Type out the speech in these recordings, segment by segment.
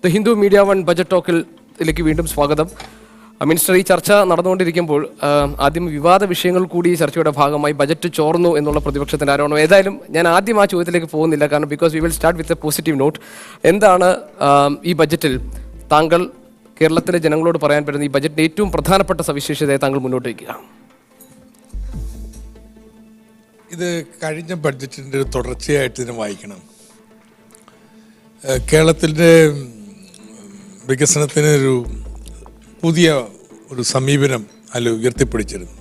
The Hindu media one budget ടോക്കിലേക്ക് വീണ്ടും സ്വാഗതം. മിനിസ്റ്റർ, ഈ ചർച്ച നടന്നുകൊണ്ടിരിക്കുമ്പോൾ ആദ്യം വിവാദ വിഷയങ്ങൾ കൂടി ഈ ചർച്ചയുടെ ഭാഗമായി ബജറ്റ് ചോർന്നു എന്നുള്ള പ്രതിപക്ഷത്തിൻ്റെ ആരോപണം. ഏതായാലും ഞാൻ ആദ്യം ആ ചോദ്യത്തിലേക്ക് പോകുന്നില്ല, കാരണം because we will start with a positive not. എന്താണ് ഈ ബജറ്റിൽ താങ്കൾ കേരളത്തിലെ ജനങ്ങളോട് പറയാൻ പറ്റുന്ന ഈ ബജറ്റിൻ്റെ ഏറ്റവും പ്രധാനപ്പെട്ട സവിശേഷതയെ താങ്കൾ മുന്നോട്ട് വയ്ക്കുക? ഇത് കഴിഞ്ഞ ബഡ്ജറ്റിൻ്റെ ഒരു തുടർച്ചയായിട്ട് ഇതിനെ വായിക്കണം. കേരളത്തിൻ്റെ വികസനത്തിന് പുതിയ ഒരു സമീപനം അതിൽ ഉയർത്തിപ്പിടിച്ചിരുന്നു.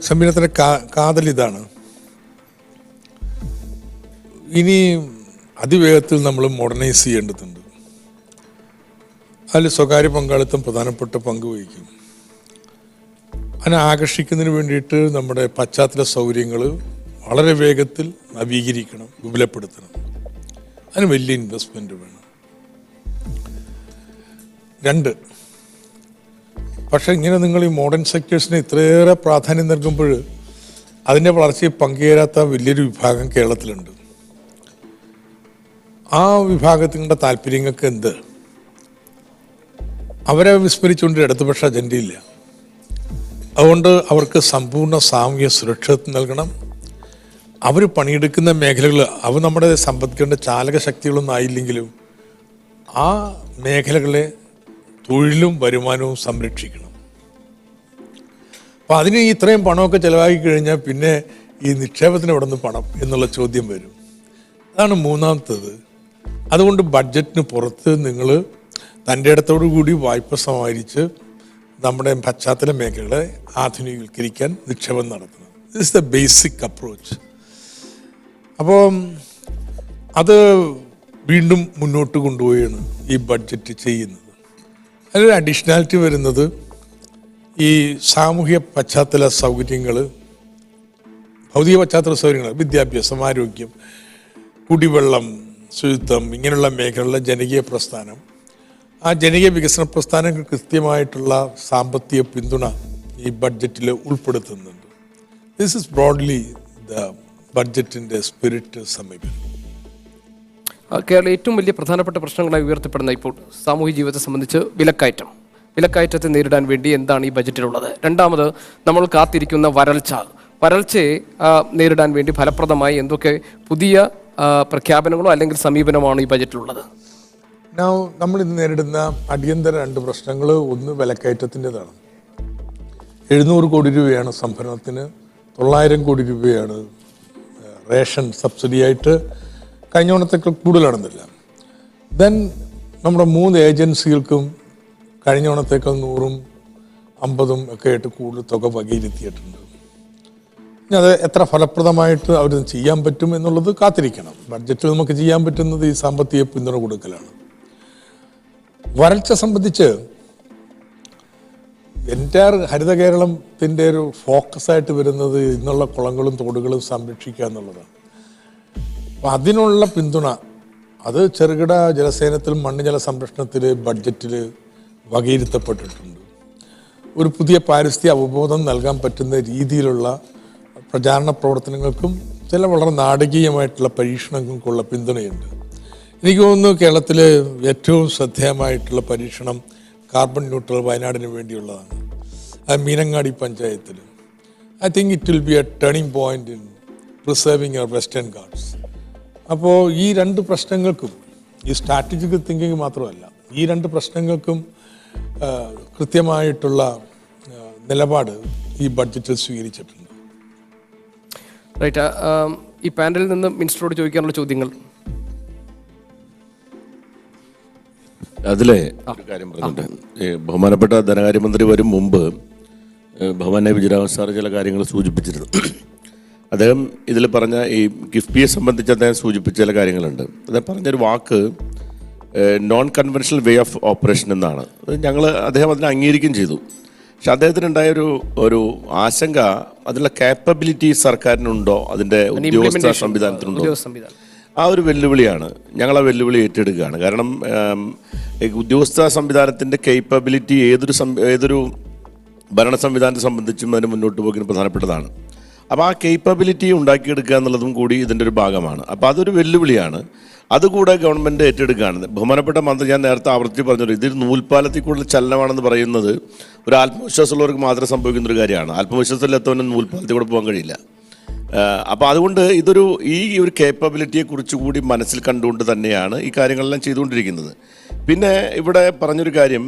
സമീപനത്തിൻ്റെ കാതൽ ഇതാണ്: ഇനി അതിവേഗത്തിൽ നമ്മൾ മോഡേണൈസ് ചെയ്യേണ്ടതുണ്ട്. അതിൽ സ്വകാര്യ പങ്കാളിത്തം പ്രധാനപ്പെട്ട പങ്ക് വഹിക്കും. അതിനെ ആകർഷിക്കുന്നതിന് വേണ്ടിയിട്ട് നമ്മുടെ പശ്ചാത്തല സൗകര്യങ്ങൾ വളരെ വേഗത്തിൽ നവീകരിക്കണം, വിപുലപ്പെടുത്തണം. അതിന് വലിയ ഇൻവെസ്റ്റ്മെൻറ്റ് വേണം. 2, പക്ഷേ ഇങ്ങനെ നിങ്ങൾ ഈ മോഡേൺ സെക്ടേഴ്സിന് ഇത്രയേറെ പ്രാധാന്യം നൽകുമ്പോൾ അതിൻ്റെ വളർച്ചയിൽ പങ്കുചേരാത്ത വലിയൊരു വിഭാഗം കേരളത്തിലുണ്ട്. ആ വിഭാഗത്തിൻ്റെ താല്പര്യങ്ങൾക്ക് എന്ത്? അവരെ വിസ്മരിച്ചുകൊണ്ട് ഇടതുപക്ഷ അജണ്ടയില്ല. അതുകൊണ്ട് അവർക്ക് സമ്പൂർണ്ണ സാമൂഹ്യ സുരക്ഷിതത്വം നൽകണം. അവർ പണിയെടുക്കുന്ന മേഖലകൾ അവർ നമ്മുടെ സമ്പദ്ഘടന ചാലക ശക്തികളൊന്നും ആയില്ലെങ്കിലും ആ മേഖലകളെ തൊഴിലും വരുമാനവും സംരക്ഷിക്കണം. അപ്പം അതിന് ഇത്രയും പണമൊക്കെ ചിലവാക്കി കഴിഞ്ഞാൽ പിന്നെ ഈ നിക്ഷേപത്തിന് എവിടെ നിന്ന് പണം എന്നുള്ള ചോദ്യം വരും. അതാണ് മൂന്നാമത്തത്. അതുകൊണ്ട് ബഡ്ജറ്റിന് പുറത്ത് നിങ്ങൾ തൻ്റെ ഇടത്തോടു കൂടി വായ്പ സമാഹരിച്ച് നമ്മുടെ പശ്ചാത്തല മേഖലകളെ ആധുനികവൽക്കരിക്കാൻ നിക്ഷേപം നടത്തണം. This is the basic approach. അപ്പോൾ അത് വീണ്ടും മുന്നോട്ട് കൊണ്ടുപോയാണ് ഈ ബഡ്ജറ്റ് ചെയ്യുന്നത്. അതിലൊരു അഡീഷണാലിറ്റി വരുന്നത് ഈ സാമൂഹ്യ പശ്ചാത്തല സൗകര്യങ്ങൾ, ഭൗതിക പശ്ചാത്തല സൗകര്യങ്ങൾ, വിദ്യാഭ്യാസം, ആരോഗ്യം, കുടിവെള്ളം, ശുചിത്വം, ഇങ്ങനെയുള്ള മേഖലകളിലെ ജനകീയ പ്രസ്ഥാനം, ആ ജനകീയ വികസന പ്രസ്ഥാനങ്ങൾ കൃത്യമായിട്ടുള്ള സാമ്പത്തിക പിന്തുണ ഈ ബഡ്ജറ്റിൽ ഉൾപ്പെടുത്തുന്നുണ്ട്. ദിസ് ഇസ് ബ്രോഡ്ലി ദ ബഡ്ജറ്റിൻ്റെ സ്പിരിറ്റ് സമീപനം. കേരളം ഏറ്റവും വലിയ പ്രധാനപ്പെട്ട പ്രശ്നങ്ങളായി ഉയർത്തപ്പെടുന്ന ഇപ്പോൾ സാമൂഹ്യ ജീവിതത്തെ സംബന്ധിച്ച് വിലക്കയറ്റത്തെ നേരിടാൻ വേണ്ടി എന്താണ് ഈ ബജറ്റിലുള്ളത്? രണ്ടാമത്, നമ്മൾ കാത്തിരിക്കുന്ന വരൾച്ചയെ നേരിടാൻ വേണ്ടി ഫലപ്രദമായി എന്തൊക്കെ പുതിയ പ്രഖ്യാപനങ്ങളോ അല്ലെങ്കിൽ സമീപനമാണോ ഈ ബജറ്റിലുള്ളത്? നമ്മൾ ഇന്ന് നേരിടുന്ന അടിയന്തര 2 പ്രശ്നങ്ങൾ. ഒന്ന് വിലക്കയറ്റത്തിൻ്റെതാണ്. 700 കോടി രൂപയാണ് സംഭരണത്തിന്, 900 കോടി രൂപയാണ് റേഷൻ സബ്സിഡിയായിട്ട്. കഴിഞ്ഞ ഓണത്തേക്കാൾ കൂടുതലാണെന്നില്ല. ദെൻ നമ്മുടെ 3 ഏജൻസികൾക്കും കഴിഞ്ഞ ഓണത്തേക്കാൾ 100ഉം 50ഉം ഒക്കെ ആയിട്ട് കൂടുതൽ തുക വകയിരുത്തിയിട്ടുണ്ട്. ഇനി അത് എത്ര ഫലപ്രദമായിട്ട് അവർ ചെയ്യാൻ പറ്റും എന്നുള്ളത് കാത്തിരിക്കണം. ബഡ്ജറ്റിൽ നമുക്ക് ചെയ്യാൻ പറ്റുന്നത് ഈ സാമ്പത്തിക പിന്തുണ കൊടുക്കലാണ്. വരൾച്ച സംബന്ധിച്ച് എൻ്റയർ ഹരിത കേരളത്തിൻ്റെ ഒരു ഫോക്കസായിട്ട് വരുന്നത് ഇന്നുള്ള കുളങ്ങളും തോടുകളും സംരക്ഷിക്കുക എന്നുള്ളതാണ്. അപ്പം അതിനുള്ള പിന്തുണ അത് ചെറുകിട ജലസേനത്തിൽ മണ്ണ് സംരക്ഷണത്തിൽ ബഡ്ജറ്റിൽ വകയിരുത്തപ്പെട്ടിട്ടുണ്ട്. ഒരു പുതിയ പാരിസ്ഥിതിക അവബോധം നൽകാൻ പറ്റുന്ന രീതിയിലുള്ള പ്രചാരണ പ്രവർത്തനങ്ങൾക്കും ചില വളരെ നാടകീയമായിട്ടുള്ള പരീക്ഷണങ്ങൾക്കുള്ള പിന്തുണയുണ്ട്. എനിക്ക് തോന്നുന്നു കേരളത്തിൽ ഏറ്റവും ശ്രദ്ധേയമായിട്ടുള്ള പരീക്ഷണം കാർബൺ ന്യൂട്രൽ വയനാടിന് വേണ്ടിയുള്ളതാണ്. അത് മീനങ്ങാടി പഞ്ചായത്തിൽ. I think it will be a turning point in preserving our Western Ghats. അപ്പോൾ ഈ 2 പ്രശ്നങ്ങൾക്കും, ഈ സ്ട്രാറ്റജിക്കൽ തിങ്കിങ് മാത്രമല്ല, ഈ 2 പ്രശ്നങ്ങൾക്കും കൃത്യമായിട്ടുള്ള നിലപാട് ഈ ബഡ്ജറ്റിൽ സ്വീകരിച്ചിട്ടുണ്ട്. റൈറ്റ്. ഈ പാനലിൽ നിന്ന് മിനിസ്റ്ററോട് ചോദിക്കാനുള്ള ചോദ്യങ്ങൾ. അതിലെ ഒരു കാര്യം പറഞ്ഞിട്ട്, ബഹുമാനപ്പെട്ട ധനകാര്യമന്ത്രി വരും മുമ്പ് ഭവന വിജയരാഘവൻ സാർ ചില കാര്യങ്ങൾ സൂചിപ്പിച്ചിരുന്നു. അദ്ദേഹം ഇതിൽ പറഞ്ഞ ഈ കിഫ്ബിയെ സംബന്ധിച്ച് അദ്ദേഹം സൂചിപ്പിച്ച ചില കാര്യങ്ങളുണ്ട്. അദ്ദേഹം പറഞ്ഞൊരു വാക്ക് non conventional way of operation എന്നാണ്. അദ്ദേഹം അതിനെ അംഗീകരിക്കുകയും ചെയ്തു. പക്ഷെ അദ്ദേഹത്തിനുണ്ടായ ഒരു ആശങ്ക, അതിനുള്ള കാപ്പബിലിറ്റി സർക്കാരിനുണ്ടോ, അതിൻ്റെ ഉദ്യോഗസ്ഥ സംവിധാനത്തിനുണ്ടോ? ആ ഒരു വെല്ലുവിളിയാണ്. ഞങ്ങൾ ആ വെല്ലുവിളി ഏറ്റെടുക്കുകയാണ്. കാരണം ഉദ്യോഗസ്ഥ സംവിധാനത്തിൻ്റെ കേപ്പബിലിറ്റി ഏതൊരു ഭരണ സംവിധാനത്തെ സംബന്ധിച്ചും അതിന് മുന്നോട്ട് പോകുന്നത് പ്രധാനപ്പെട്ടതാണ്. അപ്പോൾ ആ കേപ്പബിലിറ്റി ഉണ്ടാക്കിയെടുക്കുക എന്നുള്ളതും കൂടി ഇതിൻ്റെ ഒരു ഭാഗമാണ്. അപ്പോൾ അതൊരു വെല്ലുവിളിയാണ്. അതുകൂടെ ഗവൺമെൻറ് ഏറ്റെടുക്കുകയാണ്. ബഹുമാനപ്പെട്ട മന്ത്രി ഞാൻ നേരത്തെ ആവർത്തിച്ച് പറഞ്ഞല്ലോ, ഇതൊരു നൂൽപ്പാലത്തിൽ കൂടുതൽ ചലനമാണെന്ന് പറയുന്നത് ഒരു ആത്മവിശ്വാസമുള്ളവർക്ക് മാത്രം സംഭവിക്കുന്നൊരു കാര്യമാണ്. ആത്മവിശ്വാസമില്ലാത്തവനും നൂൽപ്പാലത്തിൽ കൂടെ പോകാൻ കഴിയില്ല. അപ്പോൾ അതുകൊണ്ട് ഈ ഒരു കേപ്പബിലിറ്റിയെ കുറിച്ചുകൂടി മനസ്സിൽ കണ്ടുകൊണ്ട് തന്നെയാണ് ഈ കാര്യങ്ങളെല്ലാം ചെയ്തുകൊണ്ടിരിക്കുന്നത്. പിന്നെ ഇവിടെ പറഞ്ഞൊരു കാര്യം,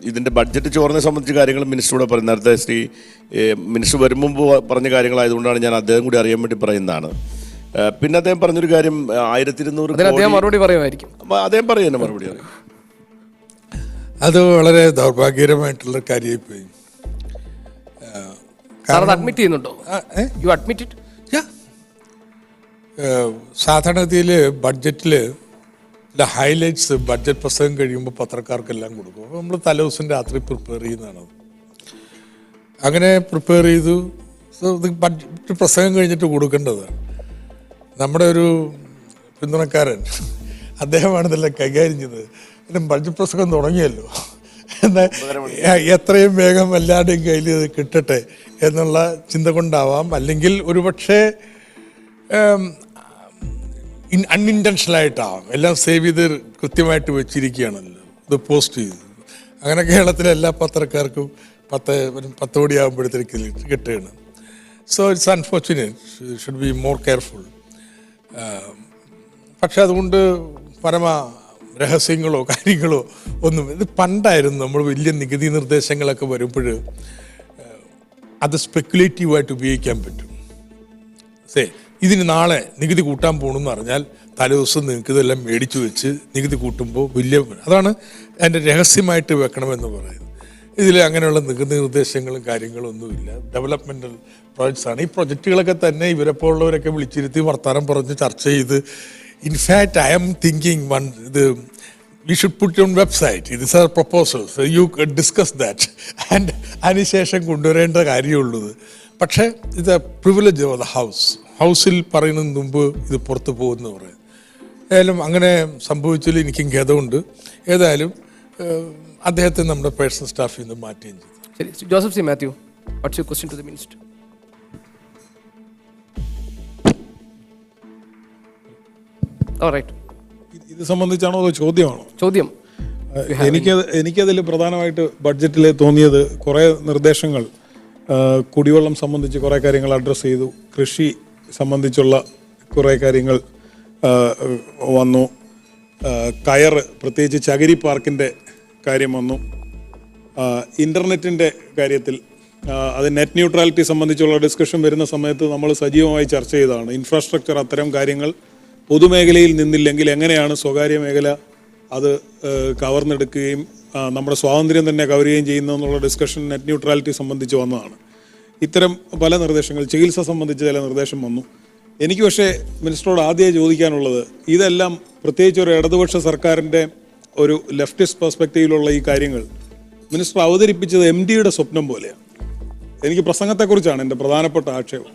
ഇതിൻ്റെ ബഡ്ജറ്റ് ചോർന്നെ സംബന്ധിച്ച കാര്യങ്ങൾ മിനിസ്റ്ററോട് പറയും. നേരത്തെ മിനിസ്റ്റർ വരും മുമ്പ് പറഞ്ഞ കാര്യങ്ങളായതുകൊണ്ടാണ് ഞാൻ അദ്ദേഹം കൂടി അറിയാൻ വേണ്ടി പറയുന്നതാണ്. പിന്നെ അദ്ദേഹം പറഞ്ഞൊരു കാര്യം 1200 മറുപടി പറയുമായിരിക്കും. അദ്ദേഹം പറയുന്ന മറുപടി അറിയാം. അത് വളരെ ദൗർഭാഗ്യകരമായിട്ടുള്ള കാര്യമായിപ്പോയി. അഡ്മിറ്റ് ചെയ്യുന്നുണ്ടോ? You admit it? സാധാരണഗതിയിൽ ബഡ്ജറ്റിൽ ഹൈലൈറ്റ്സ് ബഡ്ജറ്റ് പ്രസംഗം കഴിയുമ്പോൾ പത്രക്കാർക്കെല്ലാം കൊടുക്കും. അപ്പോൾ നമ്മൾ തലേദിവസം രാത്രി പ്രിപ്പയർ ചെയ്യുന്നതാണ്. അങ്ങനെ പ്രിപ്പയർ ചെയ്തു ബഡ്ജറ്റ് പ്രസംഗം കഴിഞ്ഞിട്ട് കൊടുക്കേണ്ടതാണ്. നമ്മുടെ ഒരു പിന്തുണക്കാരൻ അദ്ദേഹമാണ് ഇതെല്ലാം കൈകാര്യം ചെയ്തത്. പിന്നെ ബഡ്ജറ്റ് പ്രസംഗം തുടങ്ങിയല്ലോ, എന്നാൽ എത്രയും വേഗം എല്ലാവരുടെയും കയ്യിൽ ഇത് കിട്ടട്ടെ എന്നുള്ള ചിന്ത കൊണ്ടാവാം, അല്ലെങ്കിൽ ഒരുപക്ഷെ അൺഇൻറ്റൻഷനലായിട്ടാവാം. എല്ലാം സേവ് ചെയ്ത് കൃത്യമായിട്ട് വെച്ചിരിക്കുകയാണല്ലോ, ഇത് പോസ്റ്റ് ചെയ്ത്. അങ്ങനെ കേരളത്തിലെ എല്ലാ പത്രക്കാർക്കും 10 കോടിയാകുമ്പോഴത്തേക്ക് കിട്ടുകയാണ്. So it's unfortunate, should be more careful. പക്ഷെ അതുകൊണ്ട് പരമ രഹസ്യങ്ങളോ കാര്യങ്ങളോ ഒന്നും, ഇത് പണ്ടായിരുന്നു നമ്മൾ വലിയ നികുതി നിർദ്ദേശങ്ങളൊക്കെ വരുമ്പോൾ അത് സ്പെക്കുലേറ്റീവായിട്ട് ഉപയോഗിക്കാൻ പറ്റും. ഇതിന് നാളെ നികുതി കൂട്ടാൻ പോകണമെന്ന് പറഞ്ഞാൽ തലേദിവസം നിങ്ങൾക്ക് ഇതെല്ലാം മേടിച്ചു വെച്ച് നികുതി കൂട്ടുമ്പോൾ അതാണ് അതിൻ്റെ രഹസ്യമായിട്ട് വെക്കണമെന്ന് പറയുന്നത്. ഇതിൽ അങ്ങനെയുള്ള നികുതി നിർദ്ദേശങ്ങളും കാര്യങ്ങളും ഒന്നുമില്ല. ഡെവലപ്മെൻറ്റൽ പ്രോജക്ട്സ് ആണ്. ഈ പ്രൊജക്റ്റുകളൊക്കെ തന്നെ ഇവരെപ്പോലുള്ളവരൊക്കെ വിളിച്ചിരുത്തി വർത്തമാനം പറഞ്ഞ് ചർച്ച ചെയ്ത്, in fact I M thinking we should put it on website. These are proposals. So you could discuss that. And അതിനുശേഷം കൊണ്ടുവരേണ്ട കാര്യമുള്ളത്. പക്ഷേ ഇത് പ്രിവിലേജ് ഓഫ് ദ ഹൗസിൽ പറയുന്നതിന് മുമ്പ് ഇത് പുറത്തു പോകുമെന്ന് പറയും. ഏതായാലും അങ്ങനെ സംഭവിച്ചതിൽ എനിക്കും ഖേദമുണ്ട്. ഏതായാലും അദ്ദേഹത്തെ നമ്മുടെ പേഴ്സണൽ സ്റ്റാഫിൽ നിന്ന് മാറ്റുകയും ചെയ്തു. ശരി, Joseph C Mathew, what's your question to the minister? ഇത് സംബന്ധിച്ചാണോ അതോ ചോദ്യമാണോ? ചോദ്യം. എനിക്കതിൽ പ്രധാനമായിട്ട് ബഡ്ജറ്റിൽ തോന്നിയത് കുറേ നിർദ്ദേശങ്ങൾ, കുടിവെള്ളം സംബന്ധിച്ച് കുറേ കാര്യങ്ങൾ അഡ്രസ്സ് ചെയ്തു, കൃഷി സംബന്ധിച്ചുള്ള കുറേ കാര്യങ്ങൾ വന്നു, കയർ പ്രത്യേകിച്ച് ചകിരി പാർക്കിൻ്റെ കാര്യം വന്നു, ഇൻ്റർനെറ്റിൻ്റെ കാര്യത്തിൽ അത് നെറ്റ് ന്യൂട്രാലിറ്റി സംബന്ധിച്ചുള്ള ഡിസ്കഷൻ വരുന്ന സമയത്ത് നമ്മൾ സജീവമായി ചർച്ച ചെയ്തതാണ്. ഇൻഫ്രാസ്ട്രക്ചർ അത്തരം കാര്യങ്ങൾ പൊതുമേഖലയിൽ നിന്നില്ലെങ്കിൽ എങ്ങനെയാണ് സ്വകാര്യ മേഖല അത് കവർന്നെടുക്കുകയും നമ്മുടെ സ്വാതന്ത്ര്യം തന്നെ കവർ ചെയ്യുകയും ചെയ്യുന്നതെന്നുള്ള ഡിസ്കഷൻ നെറ്റ് ന്യൂട്രാലിറ്റി സംബന്ധിച്ച് വന്നതാണ്. ഇത്തരം പല നിർദ്ദേശങ്ങൾ, ചികിത്സ സംബന്ധിച്ച് ചില നിർദ്ദേശം വന്നു. എനിക്ക് പക്ഷേ മിനിസ്റ്ററോട് ആദ്യമായി ചോദിക്കാനുള്ളത്, ഇതെല്ലാം പ്രത്യേകിച്ച് ഒരു ഇടതുപക്ഷ സർക്കാരിൻ്റെ ഒരു ലെഫ്റ്റിസ്റ്റ് പെർസ്പെക്റ്റീവിലുള്ള ഈ കാര്യങ്ങൾ മിനിസ്റ്റർ അവതരിപ്പിച്ചത് MDയുടെ സ്വപ്നം പോലെയാണ്. എനിക്ക് പ്രസംഗത്തെക്കുറിച്ചാണ് എൻ്റെ പ്രധാനപ്പെട്ട ആക്ഷേപം.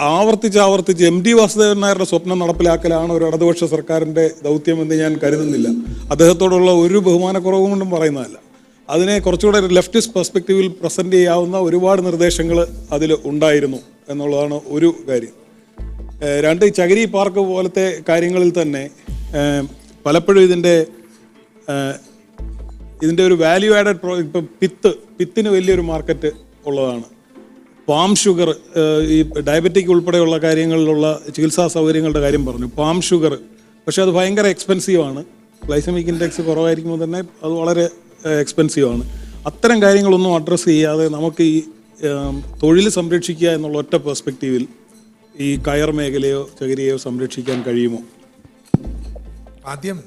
ആവർത്തിച്ച് MD വാസുദേവൻ നായരുടെ സ്വപ്നം നടപ്പിലാക്കലാണ് ഒരു ഇടതുപക്ഷ സർക്കാരിൻ്റെ ദൗത്യമെന്ന് ഞാൻ കരുതുന്നില്ല. അദ്ദേഹത്തോടുള്ള ഒരു ബഹുമാനക്കുറവും കൊണ്ടും പറയുന്നതല്ല. അതിനെ കുറച്ചുകൂടെ ഒരു ലെഫ്റ്റിസ്റ്റ് പെർസ്പെക്റ്റീവിൽ പ്രസൻറ്റ് ചെയ്യാവുന്ന ഒരുപാട് നിർദ്ദേശങ്ങൾ അതിൽ ഉണ്ടായിരുന്നു എന്നുള്ളതാണ് ഒരു കാര്യം. രണ്ട്, ചകിരി പാർക്ക് പോലത്തെ കാര്യങ്ങളിൽ തന്നെ പലപ്പോഴും ഇതിൻ്റെ ഒരു വാല്യൂ ആഡഡ് ഇപ്പം പിത്തിന് വലിയൊരു മാർക്കറ്റ് ഉള്ളതാണ്. പാം ഷുഗർ, ഈ ഡയബറ്റിക് ഉൾപ്പെടെയുള്ള കാര്യങ്ങളിലുള്ള ചികിത്സാ സൗകര്യങ്ങളുടെ കാര്യം പറഞ്ഞു. പാം ഷുഗർ പക്ഷേ അത് ഭയങ്കര എക്സ്പെൻസീവാണ്. ഗ്ലൈസമിക് ഇൻഡെക്സ് കുറവായിരിക്കുമ്പോൾ തന്നെ അത് വളരെ എക്സ്പെൻസീവാണ്. അത്തരം കാര്യങ്ങളൊന്നും അഡ്രസ്സ് ചെയ്യാതെ നമുക്ക് ഈ തൊഴിൽ സംരക്ഷിക്കുക എന്നുള്ള ഒറ്റ പെർസ്പെക്റ്റീവിൽ ഈ കയർ മേഖലയോ ചകിരിയോ സംരക്ഷിക്കാൻ കഴിയുമോ? ആദ്യം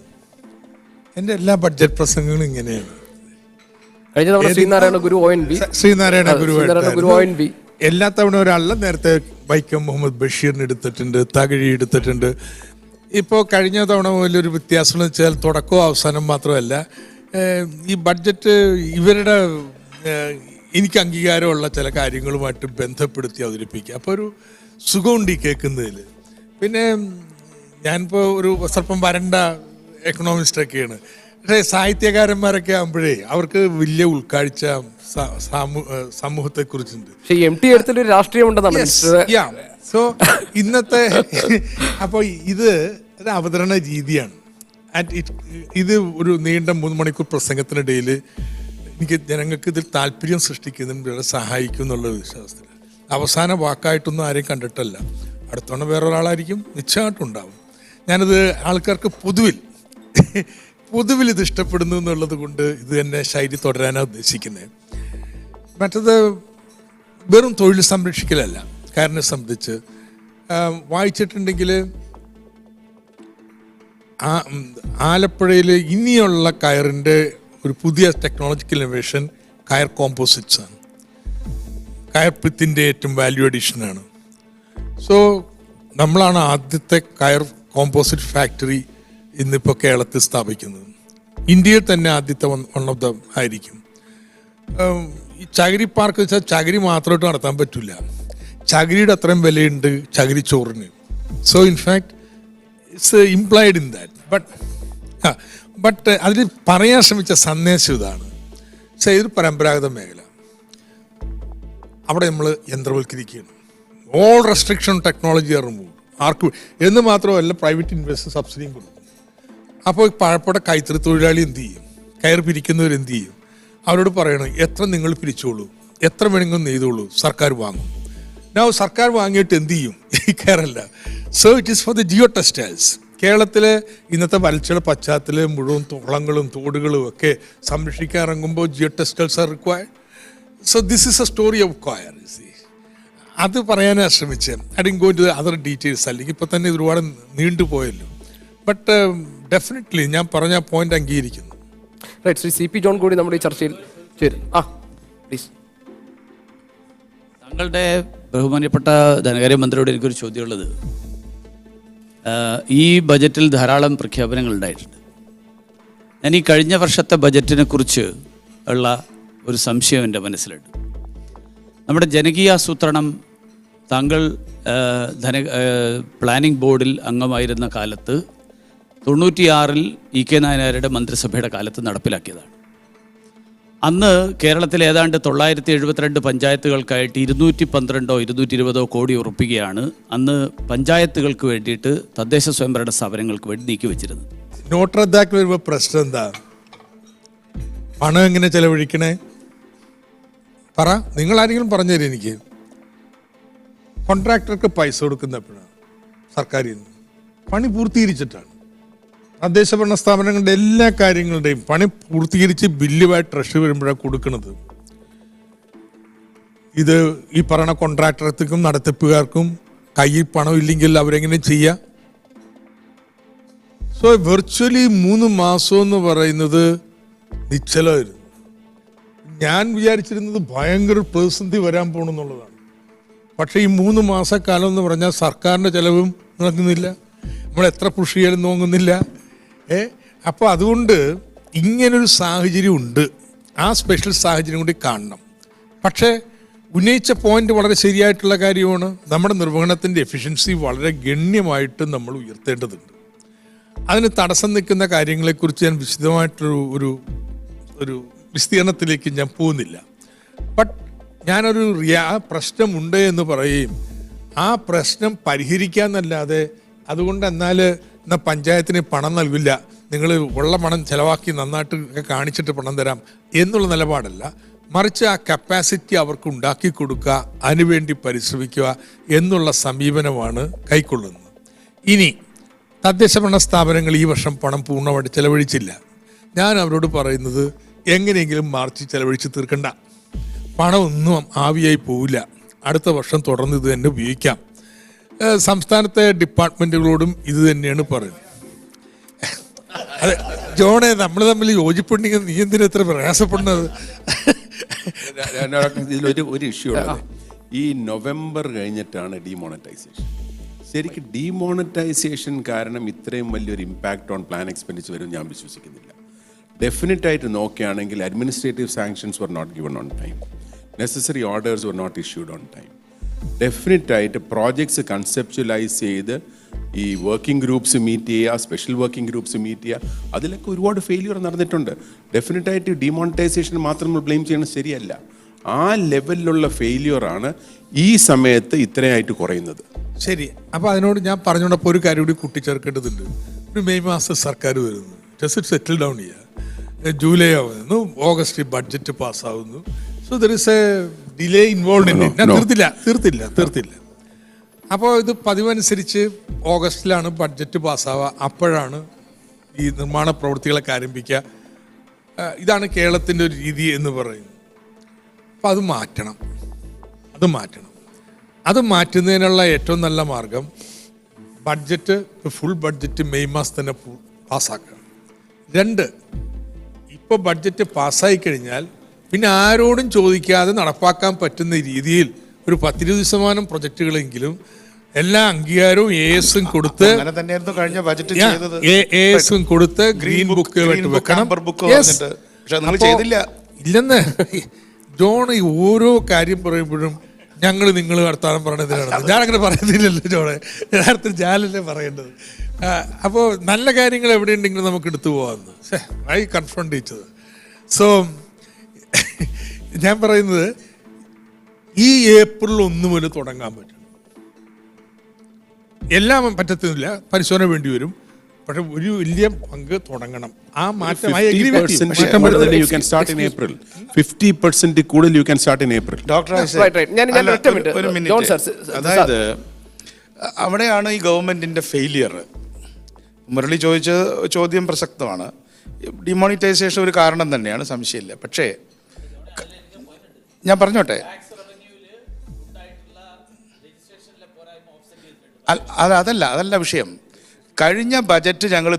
എൻ്റെ എല്ലാ ബഡ്ജറ്റ് പ്രസംഗങ്ങളും ഇങ്ങനെയാണ്. കഴിഞ്ഞ തവണ ശ്രീനാരായണ ഗുരു ONV എല്ലാ തവണ ഒരാളെ നേരത്തെ വൈക്കം മുഹമ്മദ് ബഷീറിന് എടുത്തിട്ടുണ്ട്, തകഴി എടുത്തിട്ടുണ്ട്. ഇപ്പോൾ കഴിഞ്ഞ തവണ വലിയൊരു വ്യത്യാസം എന്ന് വെച്ചാൽ തുടക്കവും അവസാനം മാത്രമല്ല, ഈ ബഡ്ജറ്റ് ഇവരുടെ എനിക്ക് അംഗീകാരമുള്ള ചില കാര്യങ്ങളുമായിട്ട് ബന്ധപ്പെടുത്തി അവതരിപ്പിക്കുക. അപ്പോൾ ഒരു സുഖമുണ്ട് ഈ കേൾക്കുന്നതിൽ. പിന്നെ ഞാനിപ്പോൾ ഒരു സ്വല്പം വരണ്ട എക്കണോമിസ്റ്റൊക്കെയാണ്. പക്ഷേ സാഹിത്യകാരന്മാരൊക്കെ ആകുമ്പോഴേ അവർക്ക് വലിയ ഉൾക്കാഴ്ച സമൂഹത്തെക്കുറിച്ചുണ്ട്. പക്ഷേ MT എടുത്തൊരു രാഷ്ട്രീയമുണ്ടെന്നാണ് മിനിസ്റ്റർ. സോ ഇന്നത്തെ അപ്പോൾ ഇത് ഒരു അവതരണ രീതിയാണ്. ഇത് ഒരു നീണ്ട 3 മണിക്കൂർ പ്രസംഗത്തിനിടയിൽ എനിക്ക് ജനങ്ങൾക്ക് ഇതിൽ താല്പര്യം സൃഷ്ടിക്കുന്നതിന് വളരെ സഹായിക്കും എന്നുള്ള വിശ്വാസത്തിൽ അവസാന വാക്കായിട്ടൊന്നും ആരെയും കണ്ടിട്ടല്ല. അടുത്തോണം വേറൊരാളായിരിക്കും നിശ്ചയമായിട്ടും ഉണ്ടാവും. ഞാനത് ആൾക്കാർക്ക് പൊതുവിൽ ഇത് ഇഷ്ടപ്പെടുന്നു എന്നുള്ളത് കൊണ്ട് ഇത് തന്നെ ശൈലി തുടരാനാണ് ഉദ്ദേശിക്കുന്നത്. മറ്റത് വെറും തൊഴിൽ സംരക്ഷിക്കലല്ല. കാരനെ സംബന്ധിച്ച് വായിച്ചിട്ടുണ്ടെങ്കിൽ ആലപ്പുഴയിൽ ഇനിയുള്ള കയറിൻ്റെ ഒരു പുതിയ ടെക്നോളജിക്കൽ ഇന്നോവേഷൻ കയർ കോമ്പോസിറ്റ്സ് ആണ്. കയർ പിത്തിൻ്റെ ഏറ്റവും വാല്യൂ അഡീഷനാണ്. സോ നമ്മളാണ് ആദ്യത്തെ കയർ കോമ്പോസിറ്റ് ഫാക്ടറി ഇന്നിപ്പോൾ കേരളത്തിൽ സ്ഥാപിക്കുന്നത്. ഇന്ത്യയിൽ തന്നെ ആദ്യത്തെ വൺ ഓഫ് ദ ആയിരിക്കും. ഈ ചകിരി പാർക്ക് വെച്ചാൽ ചകിരി മാത്രമായിട്ട് നടത്താൻ പറ്റില്ല. ചകിരിയുടെ അത്രയും വിലയുണ്ട് ചകിരി ചോറിന്. So in fact it's implied in that. But അതിൽ പറയാൻ ശ്രമിച്ച സന്ദേശം ഇതാണ്. ഇതൊരു പരമ്പരാഗത മേഖല, അവിടെ നമ്മൾ യന്ത്രവൽക്കരിക്കുകയാണ്. All restriction technology are remove. ആർക്ക് എന്ന് മാത്രമല്ല പ്രൈവറ്റ് ഇൻവെസ്റ്റർ സബ്സിഡിയും കൊടുക്കും. അപ്പോൾ പഴപ്പട കൈത്തറി തൊഴിലാളി എന്ത് ചെയ്യും? കയർ പിരിക്കുന്നവർ എന്ത് ചെയ്യും? അവരോട് പറയണം എത്ര നിങ്ങൾ പിരിച്ചോളൂ, എത്ര വേണമെങ്കിലും നെയ്തോളൂ, സർക്കാർ വാങ്ങും. സർക്കാർ വാങ്ങിയിട്ട് എന്ത് ചെയ്യും? ഈ കയറല്ല. So it is for the geo textiles. കേരളത്തിലെ ഇന്നത്തെ വരൾച്ചയുടെ പശ്ചാത്തലം മുഴുവൻ കുളങ്ങളും തോടുകളും ഒക്കെ സംരക്ഷിക്കാൻ ഇറങ്ങുമ്പോൾ geo textiles are required. So this is a story of coir. അത് പറയാനാണ് ശ്രമിച്ചത്. I didn't go into other details. അല്ലെങ്കിൽ ഇപ്പോൾ തന്നെ ഒരുപാട് നീണ്ടുപോയല്ലോ. ബട്ട് ഡെഫിനറ്റ്ലി ഞാൻ പറഞ്ഞ പോയിന്റ് അംഗീകരിക്കുന്നു. റൈറ്റ്. ശ്രീ CP ജോൺ കൂടി നമ്മുടെ ഈ ചർച്ചയിൽ ചേരും. പ്ലീസ്. താങ്കളുടെ ബഹുമാന്യപ്പെട്ട ധനകാര്യമന്ത്രിയോട് എനിക്കൊരു ചോദ്യമുള്ളത്, ഈ ബജറ്റിൽ ധാരാളം പ്രഖ്യാപനങ്ങൾ ഉണ്ടായിട്ടുണ്ട്. ഞാൻ ഈ കഴിഞ്ഞ വർഷത്തെ ബജറ്റിനെ കുറിച്ച് ഉള്ള ഒരു സംശയം എൻ്റെ മനസ്സിലുണ്ട്. നമ്മുടെ ജനകീയാസൂത്രണം താങ്കൾ പ്ലാനിംഗ് ബോർഡിൽ അംഗമായിരുന്ന കാലത്ത് 96-ൽ EK നായനാരുടെ മന്ത്രിസഭയുടെ കാലത്ത് നടപ്പിലാക്കിയതാണ്. അന്ന് കേരളത്തിൽ ഏതാണ്ട് 972 പഞ്ചായത്തുകൾക്കായിട്ട് 212 220 കോടി ഉറപ്പിക്കുകയാണ് അന്ന് പഞ്ചായത്തുകൾക്ക് വേണ്ടിയിട്ട് തദ്ദേശ സ്വയംഭരണ സ്ഥാപനങ്ങൾക്ക് വേണ്ടി നീക്കി വെച്ചിരുന്നത്. നോട്ട് റദ്ദാക്കി വരുമ്പോൾ പ്രശ്നം എന്താ? പണം എങ്ങനെ ചെലവഴിക്കണേ പറ. നിങ്ങൾ ആരെങ്കിലും പറഞ്ഞു തരും എനിക്ക്. കോൺട്രാക്ടർക്ക് പൈസ കൊടുക്കുന്ന എപ്പോഴാണ്? സർക്കാരിൽ നിന്ന് പണി പൂർത്തീകരിച്ചിട്ടാണ്. തദ്ദേശ ഭരണ സ്ഥാപനങ്ങളുടെ എല്ലാ കാര്യങ്ങളുടെയും പണി പൂർത്തീകരിച്ച് ബില്ലുമായി ട്രഷറി വരുമ്പോഴാണ് കൊടുക്കുന്നത്. ഇത് ഈ പറയുന്ന കോൺട്രാക്ടർക്കും നടത്തിപ്പുകാർക്കും കയ്യിൽ പണം ഇല്ലെങ്കിൽ അവരെങ്ങനെ ചെയ്യുക? സോ വെർച്വലി 3 മാസം എന്ന് പറയുന്നത് നിശ്ചലമായിരുന്നു. ഞാൻ വിചാരിച്ചിരുന്നത് ഭയങ്കര പ്രതിസന്ധി വരാൻ പോകണമെന്നുള്ളതാണ്. പക്ഷേ ഈ 3 മാസക്കാലം എന്ന് പറഞ്ഞാൽ സർക്കാരിൻ്റെ ചിലവും നടക്കുന്നില്ല, നമ്മൾ എത്ര പുഷ് ചെയ്യാനും നോങ്ങുന്നില്ല. അപ്പോൾ അതുകൊണ്ട് ഇങ്ങനൊരു സാഹചര്യം ഉണ്ട്. ആ സ്പെഷ്യൽ സാഹചര്യം കൂടി കാണണം. പക്ഷേ ഉന്നയിച്ച പോയിന്റ് വളരെ ശരിയായിട്ടുള്ള കാര്യമാണ്. നമ്മുടെ നിർവഹണത്തിൻ്റെ എഫിഷ്യൻസി വളരെ ഗണ്യമായിട്ട് നമ്മൾ ഉയർത്തേണ്ടതുണ്ട്. അതിന് തടസ്സം നിൽക്കുന്ന കാര്യങ്ങളെക്കുറിച്ച് ഞാൻ വിശദമായിട്ടൊരു ഒരു വിസ്തീർണത്തിലേക്ക് ഞാൻ പോകുന്നില്ല. ബട്ട് ഞാനൊരു പ്രശ്നമുണ്ട് എന്ന് പറയുകയും ആ പ്രശ്നം പരിഹരിക്കാന്നല്ലാതെ അതുകൊണ്ട് എന്നാൽ പഞ്ചായത്തിന് പണം നൽകില്ല, നിങ്ങൾ ഉള്ള പണം ചിലവാക്കി നന്നായിട്ട് കാണിച്ചിട്ട് പണം തരാം എന്നുള്ള നിലപാടല്ല. മറിച്ച് ആ കപ്പാസിറ്റി അവർക്ക് ഉണ്ടാക്കി കൊടുക്കുക, അതിനുവേണ്ടി പരിശ്രമിക്കുക എന്നുള്ള സമീപനമാണ് കൈക്കൊള്ളുന്നത്. ഇനി തദ്ദേശ ഭരണ സ്ഥാപനങ്ങൾ ഈ വർഷം പണം പൂർണ്ണമായിട്ട് ചെലവഴിച്ചില്ല. ഞാൻ അവരോട് പറയുന്നത് എങ്ങനെയെങ്കിലും മാർച്ച് ചെലവഴിച്ച് തീർക്കണ്ട. പണമൊന്നും ആവിയായി പോവില്ല. അടുത്ത വർഷം തുടർന്ന് ഇത് തന്നെ ഉപയോഗിക്കാം. സംസ്ഥാനത്തെ ഡിപ്പാർട്ട്മെൻറ്റുകളോടും ഇത് തന്നെയാണ് പറയുന്നത്. അതെ ജോണെ, നമ്മൾ തമ്മിൽ യോജിപ്പുണ്ടെങ്കിൽ നീ എന്തിനാ എത്ര പ്രയാസപ്പെടുന്നത്? ഒരു ഇഷ്യൂ ഉള്ളത്, ഈ നവംബർ കഴിഞ്ഞിട്ടാണ് ഡിമോണറ്റൈസേഷൻ. ശരിക്കും ഡിമോണറ്റൈസേഷൻ കാരണം ഇത്രയും വലിയൊരു ഇമ്പാക്റ്റ് ഓൺ പ്ലാൻ എക്സ്പെൻഡിച്ചർ വരും ഞാൻ വിശ്വസിക്കുന്നില്ല. ഡെഫിനറ്റായിട്ട് നോക്കുകയാണെങ്കിൽ administrative sanctions were not given on time, necessary orders were not issued on time. ഡെഫിനറ്റായിട്ട് പ്രോജക്ട്സ് കൺസെപ്ച്വലൈസ് ചെയ്ത് ഈ വർക്കിംഗ് ഗ്രൂപ്പ്സ് മീറ്റ് ചെയ്യുക, സ്പെഷ്യൽ വർക്കിംഗ് ഗ്രൂപ്പ്സ് മീറ്റ് ചെയ്യുക, അതിലൊക്കെ ഒരുപാട് ഫെയിലിയർ നടന്നിട്ടുണ്ട്. ഡെഫിനറ്റായിട്ട് ഡിമോണിറ്റൈസേഷൻ മാത്രം നമ്മൾ ബ്ലെയിം ചെയ്യുന്നത് ശരിയല്ല. ആ ലെവലിലുള്ള ഫെയിലിയറാണ് ഈ സമയത്ത് ഇത്രയായിട്ട് കുറയുന്നത്. ശരി. അപ്പോൾ അതിനോട് ഞാൻ പറഞ്ഞുകൊണ്ടപ്പോൾ ഒരു കാര്യം കൂടി കൂട്ടിച്ചേർക്കേണ്ടതുണ്ട്. ഒരു മെയ് മാസം സർക്കാർ വരുന്നു, ജസ്റ്റ് സെറ്റിൽ ഡൗൺ ചെയ്യുക. ജൂലൈ ആവുന്നു, ഓഗസ്റ്റ് ബഡ്ജറ്റ് പാസ്സാവുന്നു. So there is a delay involve in it. തീർത്തില്ല. അപ്പോൾ ഇത് പതിവനുസരിച്ച് ഓഗസ്റ്റിലാണ് ബഡ്ജറ്റ് പാസ്സാവുക, അപ്പോഴാണ് ഈ നിർമ്മാണ പ്രവൃത്തികളൊക്കെ ആരംഭിക്കുക. ഇതാണ് കേരളത്തിൻ്റെ ഒരു രീതി എന്ന് പറയുന്നത്. അപ്പം അത് മാറ്റണം. അത് മാറ്റുന്നതിനുള്ള ഏറ്റവും നല്ല മാർഗം ബഡ്ജറ്റ്, ഫുൾ ബഡ്ജറ്റ് മെയ് മാസം തന്നെ പാസ്സാക്കുക. 2, ഇപ്പോൾ ബഡ്ജറ്റ് പാസ്സായി കഴിഞ്ഞാൽ പിന്നെ ആരോടും ചോദിക്കാതെ നടപ്പാക്കാൻ പറ്റുന്ന രീതിയിൽ ഒരു 10-20% പ്രൊജക്റ്റുകളെങ്കിലും എല്ലാ അംഗീകാരവും AS കൊടുത്ത് കഴിഞ്ഞ ബജറ്റ് AS കൊടുത്ത് ഗ്രീൻ ബുക്കുകളായിട്ട് വെക്കണം. ഇല്ലെന്ന് ജോൺ ഈ ഓരോ കാര്യം പറയുമ്പോഴും നിങ്ങൾ വർത്താനം പറയണതിനാണ്. ഞാനങ്ങനെ പറയുന്നില്ലല്ലോ ജോണെ, യഥാർത്ഥത്തിൽ ഞാനല്ലേ പറയേണ്ടത്. അപ്പോൾ നല്ല കാര്യങ്ങൾ എവിടെയുണ്ടെങ്കിലും നമുക്ക് എടുത്തു പോകാമെന്ന് ഐ കൺഫ്രണ്ട് ചെയ്തത്. സോ ഞാൻ പറയുന്നത് ഈ ഏപ്രിൽ 1 മുതൽ തുടങ്ങാൻ പറ്റും. എല്ലാം പറ്റത്തില്ല, പരിശോധന വേണ്ടി വരും. പക്ഷെ ഒരു വലിയ പങ്ക് തുടങ്ങണം. ആ മാറ്റം 50% കൂടുതൽ you can start in April. അതായത് അവിടെയാണ് ഈ ഗവൺമെന്റിന്റെ ഫെയിലിയർ. മുരളി ചോദിച്ച ചോദ്യം പ്രസക്തമാണ്. ഡിമോണിറ്റൈസേഷൻ ഒരു കാരണം തന്നെയാണ്, സംശയമില്ല. പക്ഷേ ഞാൻ പറഞ്ഞോട്ടെ, അതല്ല വിഷയം. കഴിഞ്ഞ ബജറ്റ് ഞങ്ങൾ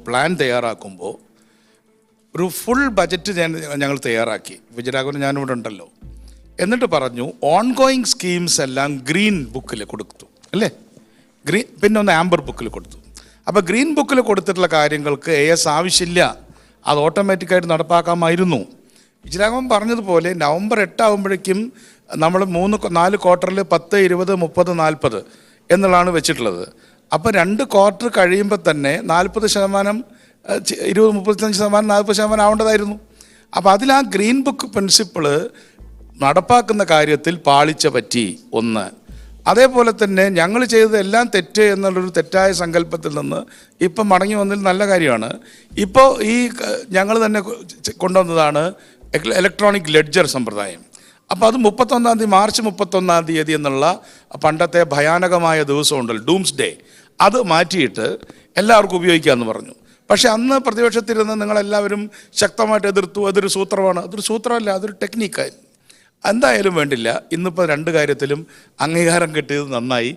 പ്ലാൻ തയ്യാറാക്കുമ്പോൾ ഒരു ഫുൾ ബജറ്റ് ഞങ്ങൾ തയ്യാറാക്കി. വിജയരാഘവൻ ഞാനിവിടെ ഉണ്ടല്ലോ. എന്നിട്ട് പറഞ്ഞു ഓൺഗോയിങ് സ്കീംസ് എല്ലാം ഗ്രീൻ ബുക്കിൽ കൊടുത്തു അല്ലേ, പിന്നെ ഒന്ന് ആംബർ ബുക്കിൽ കൊടുത്തു. അപ്പോൾ ഗ്രീൻ ബുക്കിൽ കൊടുത്തിട്ടുള്ള കാര്യങ്ങൾക്ക് AS ആവശ്യമില്ല, അത് ഓട്ടോമാറ്റിക്കായിട്ട് നടപ്പാക്കാമായിരുന്നു. വിജയരാഘവൻ പറഞ്ഞതുപോലെ നവംബർ 8 ആകുമ്പോഴേക്കും നമ്മൾ 3-4 ക്വാർട്ടറിൽ 10, 20, 30, 40 എന്നുള്ളതാണ് വെച്ചിട്ടുള്ളത്. അപ്പോൾ 2 ക്വാർട്ടർ കഴിയുമ്പോൾ തന്നെ 40%, 20, 35%, 40% ആവേണ്ടതായിരുന്നു. അപ്പോൾ അതിൽ ആ ഗ്രീൻ ബുക്ക് പ്രിൻസിപ്പിള് നടപ്പാക്കുന്ന കാര്യത്തിൽ പാളിച്ച പറ്റി ഒന്ന്. അതേപോലെ തന്നെ ഞങ്ങൾ ചെയ്തത് എല്ലാം തെറ്റ് എന്നുള്ളൊരു തെറ്റായ സങ്കല്പത്തിൽ നിന്ന് ഇപ്പം മടങ്ങി വന്നതിൽ നല്ല കാര്യമാണ്. ഇപ്പോൾ ഈ ഞങ്ങൾ തന്നെ കൊണ്ടുവന്നതാണ് ഇലക്ട്രോണിക് ലെഡ്ജർ സമ്പ്രദായം. അപ്പോൾ അത് 31-ാം തീയതി, മാർച്ച് 31-ാം തീയതി എന്നുള്ള പണ്ടത്തെ ഭയാനകമായ ദിവസം ഉണ്ടല്ലോ, ഡൂംസ് ഡേ, അത് മാറ്റിയിട്ട് എല്ലാവർക്കും ഉപയോഗിക്കാമെന്ന് പറഞ്ഞു. പക്ഷെ അന്ന് പ്രതിപക്ഷത്തിരുന്ന് നിങ്ങളെല്ലാവരും ശക്തമായിട്ട് എതിർത്തു. അതൊരു സൂത്രമാണ്. അതൊരു സൂത്രമല്ല, അതൊരു ടെക്നിക്കായി. എന്തായാലും വേണ്ടില്ല, ഇന്നിപ്പോൾ 2 കാര്യത്തിലും അംഗീകാരം കിട്ടിയത് നന്നായി.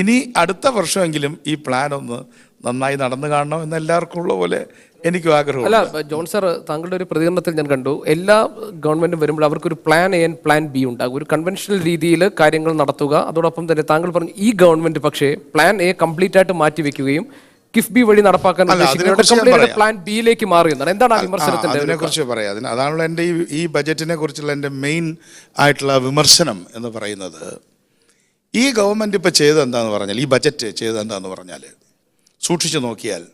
ഇനി അടുത്ത വർഷമെങ്കിലും ഈ പ്ലാൻ ഒന്ന് നന്നായി നടന്നു കാണണം എന്ന് എല്ലാവർക്കും ഉള്ള പോലെ എനിക്കും ആഗ്രഹം. അല്ല ജോൺ സാർ, താങ്കളുടെ ഒരു പ്രതികരണത്തിൽ ഞാൻ കണ്ടു, എല്ലാ ഗവൺമെന്റും വരുമ്പോൾ അവർക്കൊരു plan A and plan B ഉണ്ടാകും. ഒരു കൺവെൻഷണൽ രീതിയിൽ കാര്യങ്ങൾ നടത്തുക. അതോടൊപ്പം തന്നെ താങ്കൾ പറഞ്ഞു ഈ ഗവൺമെന്റ് പക്ഷേ പ്ലാൻ A കംപ്ലീറ്റ് ആയിട്ട് മാറ്റി വെക്കുകയും കിഫ്ബി വഴി നടപ്പാക്കാൻ പ്ലാൻ ബിയിലേക്ക് മാറിയെന്നാണ്. എന്താണ് ആ വിമർശനത്തിന്റെ? അതിനെക്കുറിച്ച് പറയാം. അതാണല്ലോ എൻ്റെ ഈ ബജറ്റിനെ കുറിച്ചുള്ള എൻ്റെ മെയിൻ ആയിട്ടുള്ള വിമർശനം എന്ന് പറയുന്നത്. ഈ ഗവൺമെൻറ് ഇപ്പോൾ ചെയ്തത് എന്താണെന്ന് പറഞ്ഞാൽ, ഈ ബജറ്റ് ചെയ്തത് എന്താണെന്ന് പറഞ്ഞാൽ, സൂക്ഷിച്ചു നോക്കിയാൽ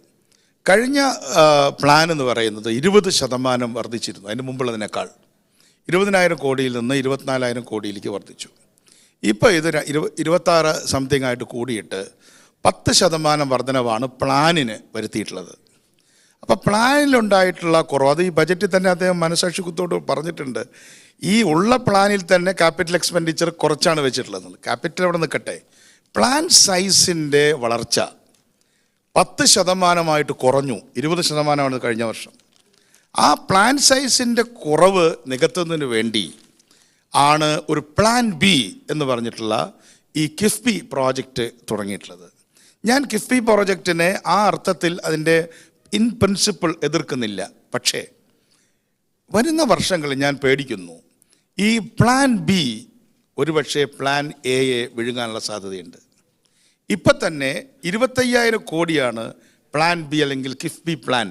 കഴിഞ്ഞ പ്ലാൻ എന്ന് പറയുന്നത് 20% വർദ്ധിച്ചിരുന്നു. അതിന് മുമ്പുള്ളതിനേക്കാൾ 20,000 കോടിയിൽ നിന്ന് 24,000 കോടിയിലേക്ക് വർദ്ധിച്ചു. ഇപ്പോൾ ഇത് 26 സംതിങ് ആയിട്ട് കൂടിയിട്ട് 10% വർധനവാണ് പ്ലാനിന് വരുത്തിയിട്ടുള്ളത്. അപ്പോൾ പ്ലാനിലുണ്ടായിട്ടുള്ള കുറവ്, അത് ഈ ബജറ്റിൽ തന്നെ അദ്ദേഹം മനസാക്ഷി കുത്തോട് പറഞ്ഞിട്ടുണ്ട്. ഈ ഉള്ള പ്ലാനിൽ തന്നെ ക്യാപിറ്റൽ എക്സ്പെൻഡിച്ചർ കുറച്ചാണ് വെച്ചിട്ടുള്ളത്. ക്യാപിറ്റൽ അവിടെ നിൽക്കട്ടെ, പ്ലാൻ സൈസിൻ്റെ വളർച്ച 10% കുറഞ്ഞു. 20% കഴിഞ്ഞ വർഷം. ആ പ്ലാൻ സൈസിൻ്റെ കുറവ് നികത്തുന്നതിന് വേണ്ടി ആണ് ഒരു പ്ലാൻ ബി എന്ന് പറഞ്ഞിട്ടുള്ള ഈ കിഫ്ബി പ്രോജക്റ്റ് തുടങ്ങിയിട്ടുള്ളത്. ഞാൻ കിഫ്ബി പ്രോജക്റ്റിനെ ആ അർത്ഥത്തിൽ അതിൻ്റെ ഇൻ പ്രിൻസിപ്പിൾ എതിർക്കുന്നില്ല. പക്ഷേ വരുന്ന വർഷങ്ങളിൽ ഞാൻ പേടിക്കുന്നു ഈ പ്ലാൻ ബി ഒരുപക്ഷെ പ്ലാൻ എയെ വിഴുങ്ങാനുള്ള സാധ്യതയുണ്ട്. ഇപ്പം തന്നെ 25,000 കോടിയാണ് പ്ലാൻ ബി അല്ലെങ്കിൽ കിഫ്ബി പ്ലാൻ.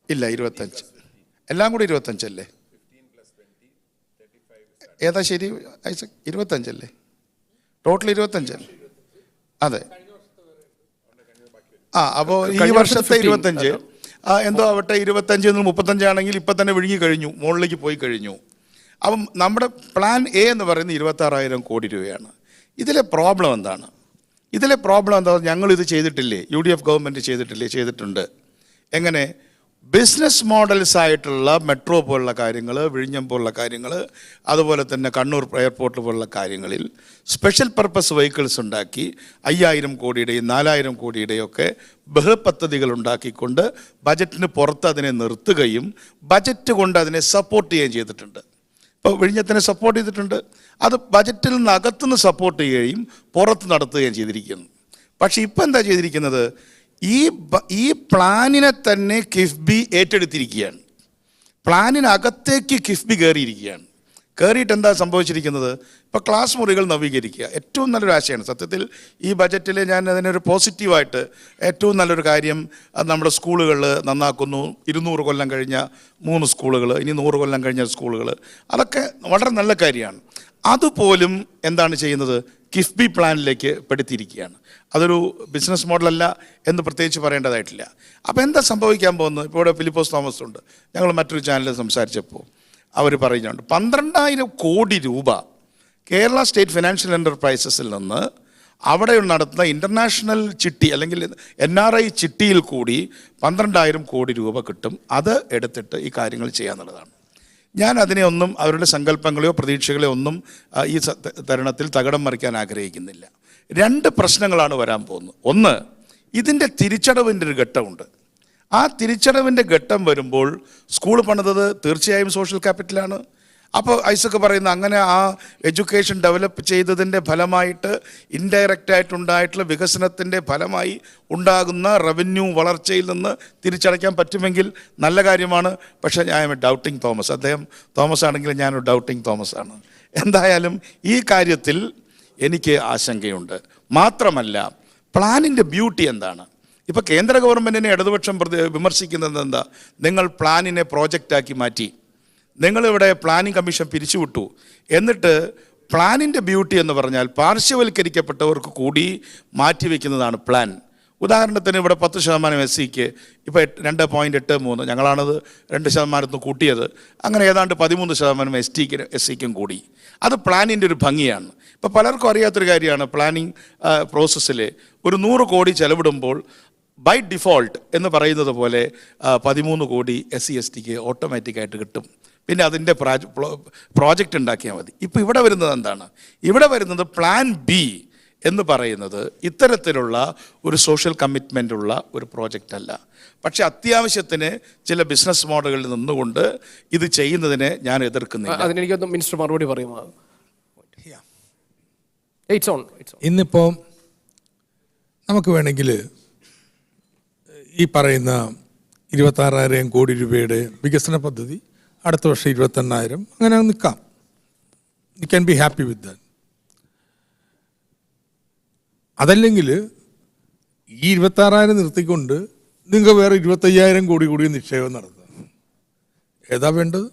ഇല്ല 25, എല്ലാം കൂടി 25 അല്ലേ? ഏതാ ശരി ഐസക്? 25 ടോട്ടൽ 25. അതെ. അപ്പോൾ ഈ വർഷത്തെ 25 എന്തോ ആവട്ടെ, 25 35 ആണെങ്കിൽ ഇപ്പം തന്നെ വിഴുങ്ങി കഴിഞ്ഞു, മുകളിലേക്ക് പോയി കഴിഞ്ഞു. അപ്പം നമ്മുടെ പ്ലാൻ എ എന്ന് പറയുന്നത് 26,000 കോടി രൂപയാണ്. ഇതിലെ പ്രോബ്ലം എന്താണ്? ഞങ്ങളിത് ചെയ്തിട്ടില്ലേ? UDF ഗവൺമെൻറ് ചെയ്തിട്ടുണ്ട്. എങ്ങനെ? ബിസിനസ് മോഡൽസ് ആയിട്ടുള്ള മെട്രോ പോലുള്ള കാര്യങ്ങൾ, വിഴിഞ്ഞം പോലുള്ള കാര്യങ്ങൾ, അതുപോലെ തന്നെ കണ്ണൂർ എയർപോർട്ട് പോലുള്ള കാര്യങ്ങളിൽ സ്പെഷ്യൽ പർപ്പസ് വെഹിക്കിൾസ് ഉണ്ടാക്കി 5,000 കോടിയുടെയും 4,000 കോടിയുടെയും ഒക്കെ ബൃഹത് പദ്ധതികൾ ഉണ്ടാക്കിക്കൊണ്ട് ബജറ്റിന് പുറത്ത് അതിനെ നിർത്തുകയും ബജറ്റ് കൊണ്ട് അതിനെ സപ്പോർട്ട് ചെയ്യുകയും ചെയ്തിട്ടുണ്ട്. ഇപ്പോൾ വിഴിഞ്ഞത്തിനെ സപ്പോർട്ട് ചെയ്തിട്ടുണ്ട്. അത് ബജറ്റിൽ നിന്ന് അകത്തുനിന്ന് സപ്പോർട്ട് ചെയ്യുകയും പുറത്ത് നടത്തുകയും ചെയ്തിരിക്കുന്നു. പക്ഷേ ഇപ്പം എന്താ ചെയ്തിരിക്കുന്നത്? ഈ പ്ലാനിനെ തന്നെ കിഫ്ബി ഏറ്റെടുത്തിരിക്കുകയാണ്. പ്ലാനിനകത്തേക്ക് കിഫ്ബി കയറിയിട്ട് എന്താ സംഭവിച്ചിരിക്കുന്നത്? ഇപ്പോൾ ക്ലാസ് മുറികൾ നവീകരിക്കുക ഏറ്റവും നല്ലൊരു ആശയമാണ്. സത്യത്തിൽ ഈ ബജറ്റിൽ ഞാൻ അതിനൊരു പോസിറ്റീവായിട്ട് ഏറ്റവും നല്ലൊരു കാര്യം, നമ്മുടെ സ്കൂളുകൾ നന്നാക്കുന്നു. 200 കൊല്ലം കഴിഞ്ഞ 3 സ്കൂളുകൾ, ഇനി 100 കൊല്ലം കഴിഞ്ഞ സ്കൂളുകൾ, അതൊക്കെ വളരെ നല്ല കാര്യമാണ്. അതുപോലും എന്താണ് ചെയ്യുന്നത്? കിഫ്ബി പ്ലാനിലേക്ക് പെടുത്തിയിരിക്കുകയാണ്. അതൊരു ബിസിനസ് മോഡലല്ല എന്ന് പ്രത്യേകിച്ച് പറയേണ്ടതായിട്ടില്ല. അപ്പോൾ എന്താ സംഭവിക്കാൻ പോകുന്നത്? ഇപ്പോൾ ഇവിടെ ഫിലിപ്പോസ് തോമസ് ഉണ്ട്, ഞങ്ങൾ മറ്റൊരു ചാനലിൽ സംസാരിച്ചപ്പോൾ അവർ പറയുന്നുണ്ട് 12,000 കോടി രൂപ കേരള സ്റ്റേറ്റ് ഫിനാൻഷ്യൽ എൻ്റർപ്രൈസസിൽ നിന്ന് അവിടെ നടത്തുന്ന ഇൻ്റർനാഷണൽ ചിട്ടി അല്ലെങ്കിൽ NRI ചിട്ടിയിൽ കൂടി 12,000 കോടി രൂപ കിട്ടും. അത് എടുത്തിട്ട് ഈ കാര്യങ്ങൾ ചെയ്യാന്നുള്ളതാണ്. ഞാൻ അതിനെ ഒന്നും അവരുടെ സങ്കല്പങ്ങളെയോ പ്രതീക്ഷകളെയോ ഒന്നും ഈ തരുണത്തിൽ തകിടം മറിക്കാൻ ആഗ്രഹിക്കുന്നില്ല. 2 പ്രശ്നങ്ങളാണ് വരാൻ പോകുന്നത്. ഒന്ന്, ഇതിൻ്റെ തിരിച്ചടവിൻ്റെ ഒരു ഘട്ടമുണ്ട്. ആ തിരിച്ചടവിൻ്റെ ഘട്ടം വരുമ്പോൾ സ്കൂൾ പണിതത് തീർച്ചയായും സോഷ്യൽ ക്യാപിറ്റലാണ്. അപ്പോൾ ഐസക് പറയുന്ന അങ്ങനെ ആ എഡ്യൂക്കേഷൻ ഡെവലപ്പ് ചെയ്തതിൻ്റെ ഫലമായിട്ട് ഇൻഡയറക്റ്റായിട്ടുണ്ടായിട്ടുള്ള വികസനത്തിൻ്റെ ഫലമായി ഉണ്ടാകുന്ന റവന്യൂ വളർച്ചയിൽ നിന്ന് തിരിച്ചടയ്ക്കാൻ പറ്റുമെങ്കിൽ നല്ല കാര്യമാണ്. പക്ഷേ ഞാൻ എം എ ഡൗട്ടിങ് തോമസ്. അദ്ദേഹം തോമസ് ആണെങ്കിൽ ഞാനൊരു ഡൗട്ടിങ് തോമസ് ആണ്. എന്തായാലും ഈ കാര്യത്തിൽ എനിക്ക് ആശങ്കയുണ്ട്. മാത്രമല്ല, പ്ലാനിൻ്റെ ബ്യൂട്ടി എന്താണ്? ഇപ്പോൾ കേന്ദ്ര ഗവൺമെൻറ്റിനെ ഇടതുപക്ഷം വിമർശിക്കുന്നത് എന്താ? നിങ്ങൾ പ്ലാനിനെ പ്രോജക്റ്റാക്കി മാറ്റി, നിങ്ങളിവിടെ പ്ലാനിംഗ് കമ്മീഷൻ പിരിച്ചുവിട്ടു. എന്നിട്ട് പ്ലാനിൻ്റെ ബ്യൂട്ടി എന്ന് പറഞ്ഞാൽ പാർശ്വവൽക്കരിക്കപ്പെട്ടവർക്ക് കൂടി മാറ്റിവെക്കുന്നതാണ് പ്ലാൻ. ഉദാഹരണത്തിന് ഇവിടെ 10% SCക്ക് ഇപ്പോൾ 2.83, ഞങ്ങളാണത് 2% കൂട്ടിയത്. അങ്ങനെ ഏതാണ്ട് 13% SCക്കും കൂടി. അത് പ്ലാനിൻ്റെ ഒരു ഭംഗിയാണ്. ഇപ്പോൾ പലർക്കും അറിയാത്തൊരു കാര്യമാണ്, പ്ലാനിങ് പ്രോസസ്സിൽ ഒരു 100 കോടി ചെലവിടുമ്പോൾ ബൈ ഡിഫോൾട്ട് എന്ന് പറയുന്നത് പോലെ 13 കോടി SC STക്ക് ഓട്ടോമാറ്റിക്കായിട്ട് കിട്ടും. പിന്നെ അതിൻ്റെ പ്രോജക്റ്റ് ഉണ്ടാക്കിയാൽ മതി. ഇപ്പോൾ ഇവിടെ വരുന്നത് എന്താണ്? ഇവിടെ വരുന്നത് പ്ലാൻ ബി എന്ന് പറയുന്നത് ഇത്തരത്തിലുള്ള ഒരു സോഷ്യൽ കമ്മിറ്റ്മെൻ്റ് ഉള്ള ഒരു പ്രോജക്റ്റ് അല്ല. പക്ഷെ അത്യാവശ്യത്തിന് ചില ബിസിനസ് മോഡലുകളിൽ നിന്നുകൊണ്ട് ഇത് ചെയ്യുന്നതിനെ ഞാൻ എതിർക്കുന്നില്ല. അതിനെനിക്കൊന്ന് മിനിസ്റ്റർ മറുപടി പറയുമോ? ഇന്നിപ്പോൾ നമുക്ക് വേണമെങ്കിൽ ഈ പറയുന്ന 26,000 കോടി രൂപയുടെ വികസന പദ്ധതി അടുത്ത വർഷം 28,000 അങ്ങനെ നിൽക്കാം. You can be happy with that. അതല്ലെങ്കിൽ ഈ 26,000 നിർത്തിക്കൊണ്ട് നിങ്ങൾക്ക് വേറെ 25,000 കോടി കൂടി നിക്ഷേപം നടത്താം. ഏതാ വേണ്ടത്?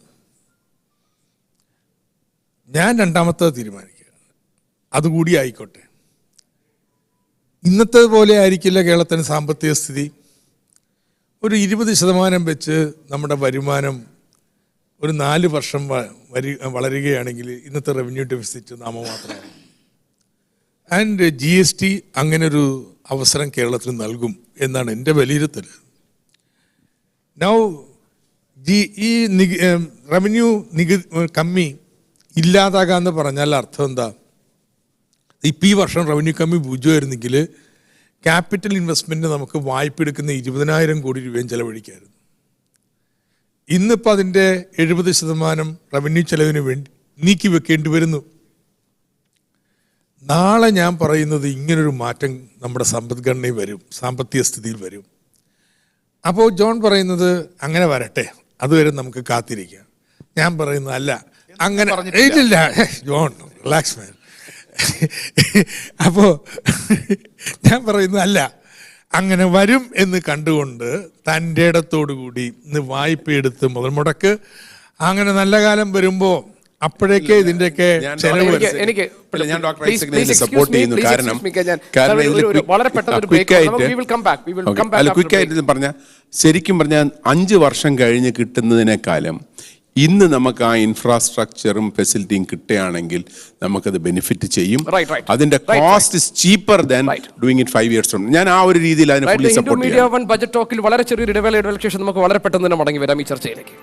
ഞാൻ രണ്ടാമത്തെ തീരുമാനിക്കുക, അതുകൂടി ആയിക്കോട്ടെ. ഇന്നത്തെ പോലെ ആയിരിക്കില്ല കേരളത്തിന് സാമ്പത്തിക സ്ഥിതി. ഒരു 20% വെച്ച് നമ്മുടെ വരുമാനം ഒരു 4 വർഷം വളരുകയാണെങ്കിൽ ഇന്നത്തെ റവന്യൂ ഡെഫിസിറ്റ് നാമമാത്രമാണ്. ആൻഡ് GST അങ്ങനൊരു അവസരം കേരളത്തിന് നൽകും എന്നാണ് എൻ്റെ വിലയിരുത്തൽ. നൗ ഈ റവന്യൂ കമ്മി ഇല്ലാതാകാന്ന് പറഞ്ഞാൽ അർത്ഥം എന്താ? ഇപ്പം ഈ വർഷം റവന്യൂ കമ്മി 0 ആയിരുന്നെങ്കിൽ ക്യാപിറ്റൽ ഇൻവെസ്റ്റ്മെൻറ്റ് നമുക്ക് വായ്പ എടുക്കുന്ന 20,000 കോടി രൂപയും ചെലവഴിക്കായിരുന്നു. ഇന്നിപ്പോൾ അതിൻ്റെ 70% റവന്യൂ ചെലവിന് വേണ്ടി നീക്കി വെക്കേണ്ടി വരുന്നു. നാളെ ഞാൻ പറയുന്നത് ഇങ്ങനൊരു മാറ്റം നമ്മുടെ സമ്പദ്ഘടനയിൽ വരും, സാമ്പത്തിക സ്ഥിതിയിൽ വരും. അപ്പോൾ ജോൺ പറയുന്നത് അങ്ങനെ വരട്ടെ, അതുവരെ നമുക്ക് കാത്തിരിക്കാം. ഞാൻ പറയുന്നത് അല്ല, അങ്ങനെ ഇല്ല ജോൺ, റിലാക്സ് മാൻ. അപ്പോൾ ഞാൻ പറയുന്നത് അല്ല, അങ്ങനെ വരും എന്ന് കണ്ടുകൊണ്ട് തൻ്റെ ഇടത്തോടു കൂടി ഇന്ന് വായ്പ എടുത്ത് മുതൽ മുടക്ക്, അങ്ങനെ നല്ല കാലം വരുമ്പോൾ അപ്പോഴേക്കേ ഇതിന്റെയൊക്കെ ഞാൻ ചെലവ് എനിക്ക് അല്ല, ഞാൻ doctor please, ഐസക്കിനെ please support excuse me, ചെയ്യുന്നു. please കാരണം excuse me, ഞാൻ ഇതിൽ ഒരു വളരെ പെട്ടെന്ന് ഒരു break quick ആയിട്ട് we will come back, we will come back അല്ല after ക്വിക്ക് break. ആയിട്ട് പറഞ്ഞാൽ ശരിക്കും പറഞ്ഞാൽ 5 വർഷം കഴിഞ്ഞ് കിട്ടുന്നതിനേക്കാളും ഇന്ന് നമുക്ക് ആ ഇൻഫ്രാസ്ട്രക്ചറും ഫെസിലിറ്റിയും കിട്ടുകയാണെങ്കിൽ നമുക്കത് ബെനിഫിറ്റ് ചെയ്യും. Right. അതിന്റെ cost is cheaper than doing it 5 years from. ഞാൻ ആ ഒരു രീതിയിൽ അതിനെ fully support media one budget ടോക്കിൽ വളരെ ചെറിയൊരു ഇടവേളയുടെ ശേഷം നമുക്ക് വളരെ പെട്ടെന്ന് തന്നെ മടങ്ങി വരാം ഈ ചർച്ചയിലേക്ക്.